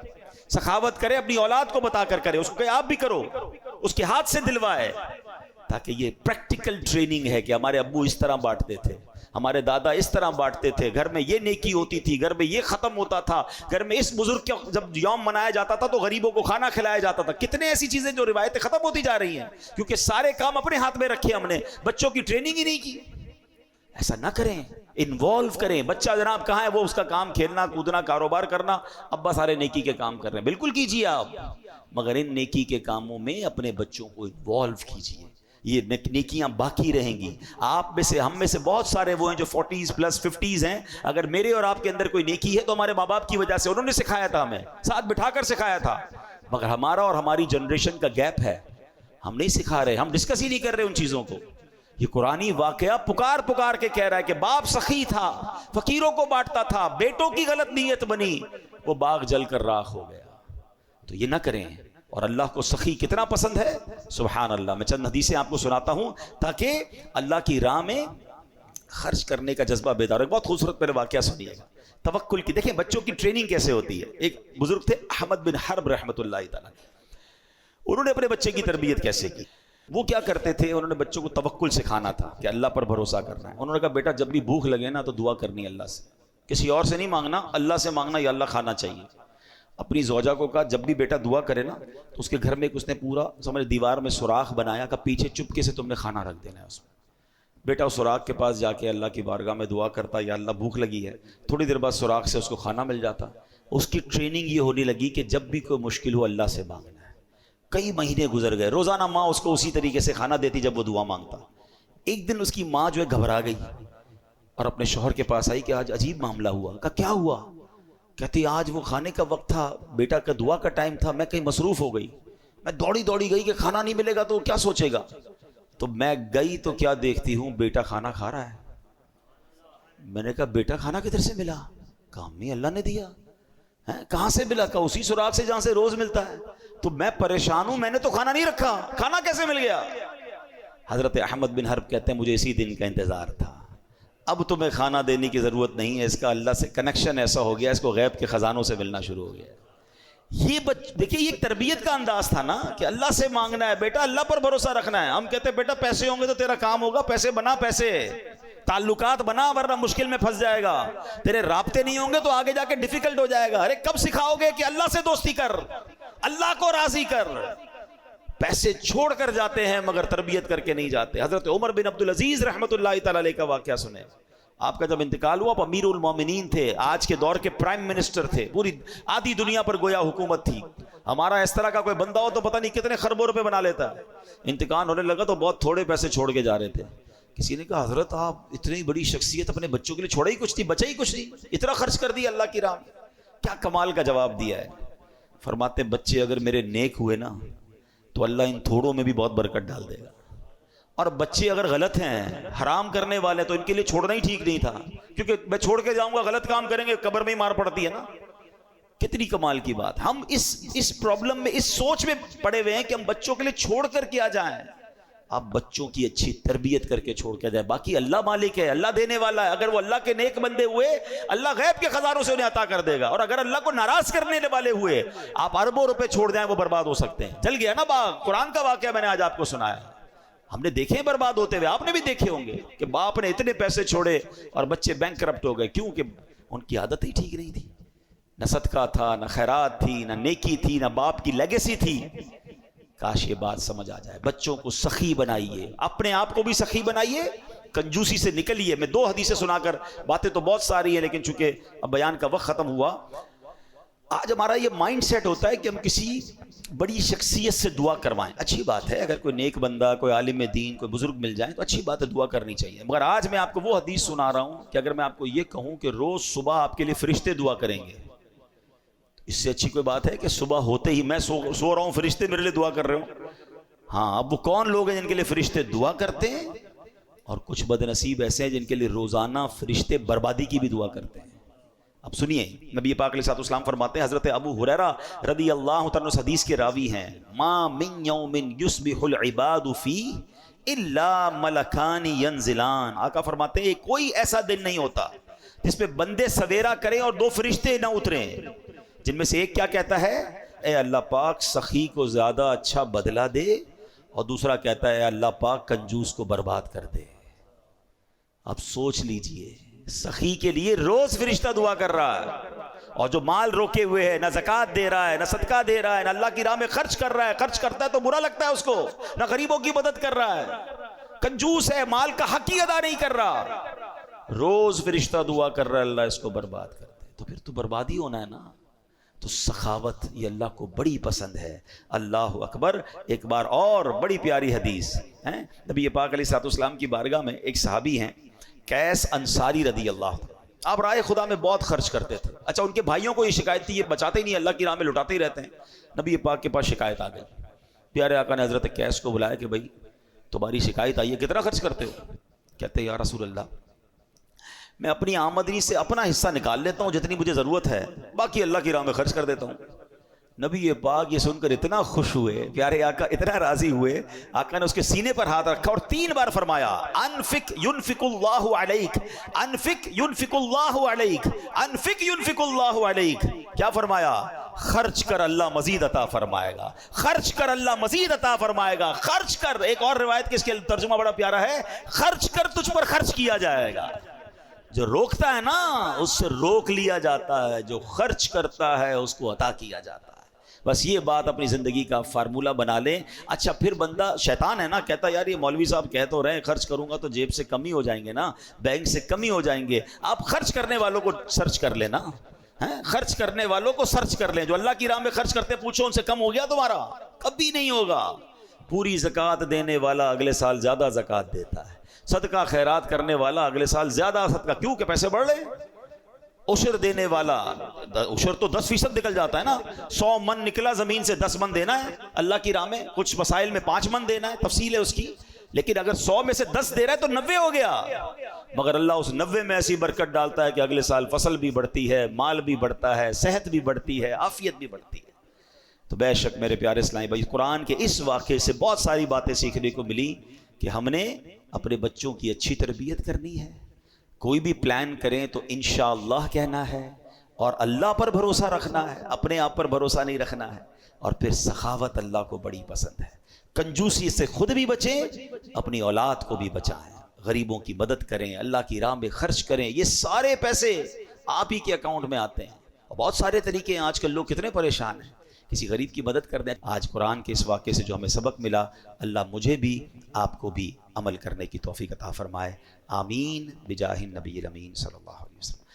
سخاوت کرے، اپنی اولاد کو بتا کر کرے، اس کو کہے آپ بھی کرو، اس کے ہاتھ سے دلوائے. تاکہ یہ پریکٹیکل ٹریننگ ہے کہ ہمارے ابو اس طرح بانٹتے تھے، ہمارے دادا اس طرح بانٹتے تھے، گھر میں یہ نیکی ہوتی تھی، گھر میں یہ ختم ہوتا تھا، گھر میں اس بزرگ کا جب یوم منایا جاتا تھا تو غریبوں کو کھانا کھلایا جاتا تھا. کتنے ایسی چیزیں جو روایتیں ختم ہوتی جا رہی ہیں کیونکہ سارے کام اپنے ہاتھ میں رکھے ہم نے، بچوں کی ٹریننگ ہی نہیں کی. ایسا نہ کریں، انوالو کریں. بچہ جناب کہاں ہے، وہ اس کا کام کھیلنا کودنا کاروبار کرنا، ابا سارے نیکی کے کام کر رہے ہیں، بالکل کیجیے آپ، مگر ان نیکی کے کاموں میں اپنے بچوں کو انوالو کیجیے. یہ نیکیاں باقی رہیں گی. آپ میں سے، ہم میں سے بہت سارے وہ ہیں جو 40s پلس 50s ہیں. اگر میرے اور آپ کے اندر کوئی نیکی ہے تو ہمارے ماں باپ کی وجہ سے، انہوں نے سکھایا تھا، ہمیں ساتھ بٹھا کر سکھایا تھا. مگر ہمارا اور ہماری جنریشن کا گیپ ہے، ہم نہیں سکھا رہے، ہم ڈسکس ہی نہیں کر رہے ان چیزوں کو. یہ قرآنی واقعہ پکار پکار کے کہہ رہا ہے کہ باپ سخی تھا، فقیروں کو بانٹتا تھا، بیٹوں کی غلط نیت بنی، وہ باغ جل کر راکھ ہو گیا. تو یہ نہ کریں. اور اللہ کو سخی کتنا پسند ہے، سبحان اللہ. میں چند حدیثیں آپ کو سناتا ہوں تاکہ اللہ کی راہ میں خرچ کرنے کا جذبہ بیدار ہو. بہت خوبصورت میرے واقعہ سنیے گا توکل کی. دیکھیں بچوں کی ٹریننگ کیسے ہوتی ہے. ایک بزرگ تھے احمد بن حرب رحمۃ اللہ تعالیٰ، انہوں نے اپنے بچے کی تربیت کیسے کی. وہ کیا کرتے تھے، انہوں نے بچوں کو توکل سکھانا تھا کہ اللہ پر بھروسہ کرنا ہے. انہوں نے کہا بیٹا جب بھی بھوک لگے نا تو دعا کرنی ہے اللہ سے، کسی اور سے نہیں مانگنا، اللہ سے مانگنا، یا اللہ کھانا چاہیے. اپنی زوجہ کو کہا جب بھی بیٹا دعا کرے نا تو اس کے گھر میں اس نے پورا سمجھ دیوار میں سوراخ بنایا کہ پیچھے چپکے سے تم نے کھانا رکھ دینا ہے اس میں. بیٹا اس سوراخ کے پاس جا کے اللہ کی بارگاہ میں دعا کرتا, یا اللہ بھوک لگی ہے, تھوڑی دیر بعد سوراخ سے اس کو کھانا مل جاتا. اس کی ٹریننگ یہ ہونے لگی کہ جب بھی کوئی مشکل ہو اللہ سے مانگنا ہے. کئی مہینے گزر گئے, روزانہ ماں اس کو اسی طریقے سے کھانا دیتی جب وہ دعا مانگتا. ایک دن اس کی ماں جو ہے گھبرا گئی اور اپنے شوہر کے پاس آئی کہ آج عجیب معاملہ ہوا. کہا کیا ہوا؟ کہتی آج وہ کھانے کا وقت تھا, بیٹا کا دعا کا ٹائم تھا, میں کہیں مصروف ہو گئی, میں دوڑی گئی کہ کھانا نہیں ملے گا تو وہ کیا سوچے گا. تو میں گئی تو کیا دیکھتی ہوں, بیٹا کھانا کھا رہا ہے. میں نے کہا بیٹا کھانا کدھر سے ملا؟ کہا امی اللہ نے دیا. کہاں سے ملا؟ کہا اسی سوراخ سے جہاں سے روز ملتا ہے. تو میں پریشان ہوں, میں نے تو کھانا نہیں رکھا, کھانا کیسے مل گیا؟ حضرت احمد بن حرب کہتے ہیں مجھے اسی دن کا انتظار تھا, اب تمہیں کھانا دینے کی ضرورت نہیں ہے, اس کا اللہ سے کنیکشن ایسا ہو گیا, اس کو غیب کے خزانوں سے ملنا شروع ہو گیا. یہ دیکھیے یہ تربیت کا انداز تھا نا کہ اللہ سے مانگنا ہے, بیٹا اللہ پر بھروسہ رکھنا ہے. ہم کہتے ہیں بیٹا پیسے ہوں گے تو تیرا کام ہوگا, پیسے بنا, پیسے تعلقات بنا ورنہ مشکل میں پھنس جائے گا. تیرے رابطے نہیں ہوں گے تو آگے جا کے ڈیفیکلٹ ہو جائے گا. ارے کب سکھاؤ گے کہ اللہ سے دوستی کر, اللہ کو راضی کر. پیسے چھوڑ کر جاتے ہیں مگر تربیت کر کے نہیں جاتے. حضرت عمر بن عبدالعزیز رحمۃ اللہ تعالی علیہ کا واقعہ سنیں. آپ کا جب انتقال ہوا, آپ امیر المومنین تھے, آج کے دور کے پرائم منسٹر تھے, پوری آدھی دنیا پر گویا حکومت تھی. ہمارا اس طرح کا کوئی بندہ ہو تو پتہ نہیں کتنے خربوں روپے بنا لیتا. انتقال ہونے لگا تو بہت تھوڑے پیسے چھوڑ کے جا رہے تھے. کسی نے کہا حضرت آپ اتنی بڑی شخصیت, اپنے بچوں کے لیے چھوڑا ہی کچھ نہیں, بچا ہی کچھ نہیں, اتنا خرچ کر دیا اللہ کی راہ میں. کیا کمال کا جواب دیا ہے. فرماتے بچے اگر میرے نیک ہوئے نا تو اللہ ان تھوڑوں میں بھی بہت برکت ڈال دے گا, اور بچے اگر غلط ہیں, حرام کرنے والے, تو ان کے لیے چھوڑنا ہی ٹھیک نہیں تھا, کیونکہ میں چھوڑ کے جاؤں گا غلط کام کریں گے, قبر میں ہی مار پڑتی ہے نا. کتنی کمال کی بات. ہم اس پرابلم میں, اس سوچ میں پڑے ہوئے ہیں کہ ہم بچوں کے لیے چھوڑ کر کیا جائیں. آپ بچوں کی اچھی تربیت کر کے چھوڑ کے جائیں. باقی اللہ مالک ہے, اللہ دینے والا ہے. اگر وہ اللہ کے نیک بندے ہوئے, اللہ غیب کے خزانوں سے انہیں عطا کر دے گا. اور اگر اللہ کو ناراض کرنے والے ہوئے, آپ اربوں روپے چھوڑ جائیں, وہ برباد ہو سکتے ہیں. چل گیا نا باغ. قرآن کا واقعہ میں نے آج آپ کو سنایا, ہم نے دیکھے برباد ہوتے ہوئے, آپ نے بھی دیکھے ہوں گے کہ باپ نے اتنے پیسے چھوڑے اور بچے بینک کرپٹ ہو گئے. کیوں کہ ان کی عادت ہی ٹھیک نہیں تھی. نہ صدقہ تھا, نہ خیرات تھی, نہ نیکی تھی, نہ باپ کی لیگیسی تھی. کاش یہ بات سمجھ آ جائے. بچوں کو سخی بنائیے, اپنے آپ کو بھی سخی بنائیے, کنجوسی سے نکلیے. میں 2 حدیثیں سنا کر, باتیں تو بہت ساری ہیں لیکن چونکہ اب بیان کا وقت ختم ہوا, آج ہمارا یہ مائنڈ سیٹ ہوتا ہے کہ ہم کسی بڑی شخصیت سے دعا کروائیں. اچھی بات ہے, اگر کوئی نیک بندہ, کوئی عالم دین, کوئی بزرگ مل جائیں تو اچھی بات ہے, دعا کرنی چاہیے. مگر آج میں آپ کو وہ حدیث سنا رہا ہوں کہ اگر میں آپ کو یہ کہوں کہ روز صبح آپ کے لیے فرشتے دعا کریں گے, اس سے اچھی کوئی بات ہے کہ صبح ہوتے ہی میں سو رہا ہوں, فرشتے میرے لیے دعا کر رہے ہوں. ہاں, اب وہ کون لوگ ہیں جن کے لیے فرشتے دعا کرتے ہیں, اور کچھ بد نصیب ایسے ہیں جن کے لیے روزانہ فرشتے بربادی کی بھی دعا کرتے ہیں. اب سنیے, نبی پاک علیہ السلام فرماتے ہیں, حضرت ابو ہریرہ رضی اللہ تعالیٰ عنہ حدیث کے راوی ہیں, ما من یوم یصبح العباد فیہ الا ملکان ینزلان. آقا فرماتے ہیں کوئی ایسا دن نہیں ہوتا جس پہ بندے سویرا کریں اور 2 فرشتے نہ اتریں, جن میں سے ایک کیا کہتا ہے, اے اللہ پاک سخی کو زیادہ اچھا بدلہ دے, اور دوسرا کہتا ہے اے اللہ پاک کنجوس کو برباد کر دے. اب سوچ لیجئے, سخی کے لیے روز فرشتہ دعا کر رہا ہے, اور جو مال روکے ہوئے ہے, نہ زکوٰۃ دے رہا ہے, نہ صدقہ دے رہا ہے, نہ اللہ کی راہ میں خرچ کر رہا ہے, خرچ کرتا ہے تو برا لگتا ہے اس کو, نہ غریبوں کی مدد کر رہا ہے, کنجوس ہے, مال کا حق ہی ادا نہیں کر رہا, روز فرشتہ دعا کر رہا ہے اللہ اس کو برباد کر دے, تو پھر تو بربادی ہونا ہے نا. تو سخاوت یہ اللہ کو بڑی پسند ہے. اللہ اکبر. ایک بار اور بڑی پیاری حدیث ہے, نبی پاک علیہ السلام کی بارگاہ میں ایک صحابی ہیں, قیس انصاری رضی اللہ عنہ. آپ رائے خدا میں بہت خرچ کرتے تھے. اچھا, ان کے بھائیوں کو یہ شکایت تھی, یہ بچاتے ہی نہیں, اللہ کی راہ میں لٹاتے ہی رہتے ہیں. نبی پاک کے پاس شکایت آ گئی. پیارے آقا نے حضرت قیس کو بلایا کہ بھائی تمہاری شکایت آئی ہے, کتنا خرچ کرتے ہو؟ کہتے ہیں یا رسول اللہ, میں اپنی آمدنی سے اپنا حصہ نکال لیتا ہوں جتنی مجھے ضرورت ہے, باقی اللہ کی راہ میں خرچ کر دیتا ہوں. نبی پاک یہ سن کر اتنا خوش ہوئے, پیارے آقا اتنا راضی ہوئے, آقا نے اس کے سینے پر ہاتھ رکھا اور 3 بار فرمایا, انفق ينفق اللہ علیک, انفق ينفق اللہ علیک, انفق ينفق اللہ علیک. کیا فرمایا؟ خرچ کر اللہ مزید عطا فرمائے گا, خرچ کر اللہ مزید عطا فرمائے گا, خرچ کر. ایک اور روایت کے اس کے ترجمہ بڑا پیارا ہے, خرچ کر تجھ پر خرچ کیا جائے گا. جو روکتا ہے نا اس سے روک لیا جاتا ہے، جو خرچ کرتا ہے اس کو عطا کیا جاتا ہے۔ بس یہ بات اپنی زندگی کا فارمولہ بنا لیں۔ اچھا پھر بندہ شیطان ہے نا، کہتا ہے یار یہ مولوی صاحب کہہ تو رہے ہیں خرچ کروں گا تو جیب سے کمی ہو جائیں گے نا، بینک سے کمی ہو جائیں گے۔ آپ خرچ کرنے والوں کو سرچ کر لینا، خرچ کرنے والوں کو سرچ کر لیں، جو اللہ کی راہ میں خرچ کرتے پوچھو ان سے کم ہو گیا تمہارا؟ کبھی نہیں ہوگا۔ پوری زکوٰۃ دینے والا اگلے سال زیادہ زکوٰۃ دیتا ہے، صدقہ خیرات کرنے والا اگلے سال زیادہ صدقہ، کیوں کہ پیسے بڑھ رہے ہیں۔ عشر دینے والا، عشر تو 10% نکل جاتا ہے نا، 100 من نکلا زمین سے 10 من دینا ہے اللہ کی راہ میں، کچھ مسائل میں 5 من دینا ہے، تفصیل ہے اس کی، لیکن اگر 100 میں سے 10 دے رہا ہے تو 90 ہو گیا۔ مگر اللہ اس 90 میں ایسی برکت ڈالتا ہے کہ اگلے سال فصل بھی بڑھتی ہے، مال بھی بڑھتا ہے، صحت بھی بڑھتی ہے، عافیت بھی بڑھتی ہے۔ تو بے شک میرے پیارے اسلامی بھائی، قرآن کے اس واقعے سے بہت ساری باتیں سیکھنے کو ملی کہ ہم نے اپنے بچوں کی اچھی تربیت کرنی ہے، کوئی بھی پلان کریں تو انشاءاللہ کہنا ہے، اور اللہ پر بھروسہ رکھنا ہے، اپنے آپ پر بھروسہ نہیں رکھنا ہے۔ اور پھر سخاوت اللہ کو بڑی پسند ہے، کنجوسی سے خود بھی بچیں، اپنی اولاد کو بھی بچائیں، غریبوں کی مدد کریں، اللہ کی راہ میں خرچ کریں۔ یہ سارے پیسے آپ ہی کے اکاؤنٹ میں آتے ہیں، اور بہت سارے طریقے ہیں، آج کل لوگ کتنے پریشان ہیں، کسی غریب کی مدد کر دیں۔ آج قرآن کے اس واقعے سے جو ہمیں سبق ملا، اللہ مجھے بھی آپ کو بھی عمل کرنے کی توفیق عطا فرمائے، آمین بجاہ النبی الامین صلی اللہ علیہ وسلم۔